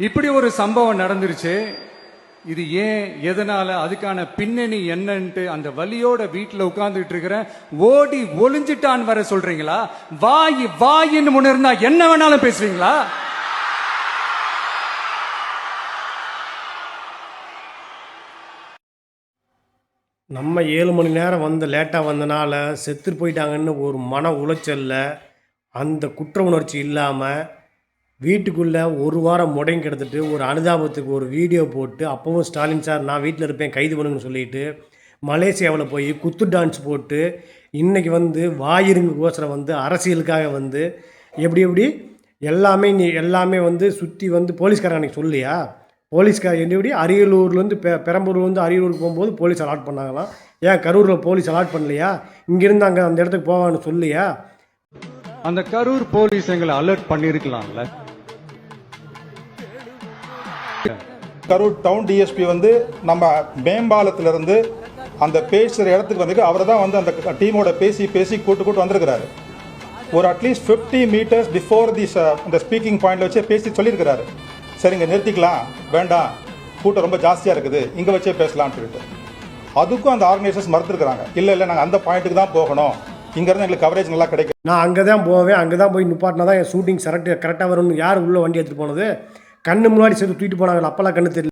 இப்படி ஒரு சம்பவம் நடந்துருச்சு. இது ஏன், எதனால, அதுக்கான பின்னணி என்னன்ட்டு அந்த வலியோட வீட்டுல உட்கார்ந்துட்டு இருக்கிற ஓடி ஒளிஞ்சிட்டான் வர சொல்றீங்களா? வாயின்னு முன்னிருந்தா என்ன வேணாலும் பேசுவீங்களா? நம்ம 7 மணி நேரம் லேட்டாக வந்தனால செத்து போயிட்டாங்கன்னு ஒரு மன உளைச்சலில் அந்த குற்ற உணர்ச்சி இல்லாமல் வீட்டுக்குள்ளே ஒரு வாரம் முடங்கி கிடந்துட்டு ஒரு அனுதாபத்துக்கு ஒரு வீடியோ போட்டு அப்போவும் ஸ்டாலின் சார் நான் வீட்டில் இருப்பேன் கைது பண்ணுங்கன்னு சொல்லிட்டு மலேசியாவில் போய் குத்து டான்ஸ் போட்டு இன்றைக்கி வாயிருங்க அரசியலுக்காக எப்படி எல்லாமே சுற்றி போலீஸ்காரங்க அன்றைக்கி சொல்லியா? போலீஸ்கார் எப்படி அரியலூர்லேருந்து பெரம்பூர்லேருந்து அரியலூருக்கு போகும்போது போலீஸ் அலாட் பண்ணாங்களாம். ஏன் கரூரில் போலீஸ் அலாட் பண்ணலையா? இங்கேருந்து அங்கே அந்த இடத்துக்கு போவான்னு சொல்லியா? அந்த கரூர் போலீஸ் எங்களை அலர்ட் பண்ணிருக்கலாம்ல. கரூர் டவுன் டிஎஸ்பி நம்ம மேம்பாலத்திலிருந்து அந்த பேசுகிற இடத்துக்கு அவரை தான் அந்த டீமோட பேசி கூட்டு வந்திருக்கிறாரு. ஒரு அட்லீஸ்ட் 50 மீட்டர்ஸ் பிஃபோர் இந்த ஸ்பீக்கிங் பாயிண்ட்ல வச்சே பேசி சொல்லியிருக்கிறாரு. சரிங்க, நிறுத்திக்கலாம், வேண்டாம், கூட்டம் ரொம்ப ஜாஸ்தியாக இருக்குது, இங்கே வச்சே பேசலாம்னு சொல்லிட்டு. அதுக்கும் அந்த ஆர்கனைசர்ஸ் மறுத்துருக்குறாங்க. இல்லை நாங்கள் அந்த பாயிண்ட்டுக்கு தான் போகணும், இங்கேருந்து எங்களுக்கு கவரேஜ் நல்லா கிடைக்கும், நான் அங்கே தான் போவேன், அங்கே தான் போய் நிப்பாட்டினா தான் என் ஷூட்டிங் கரெக்டாக வரும்னு யார் உள்ளே வண்டி எடுத்துகிட்டு போனது? கண்ணு முன்னாடி சேர்த்து தூக்கிட்டு போனாங்க, அப்போல்லாம் கண்ணு தெரியல.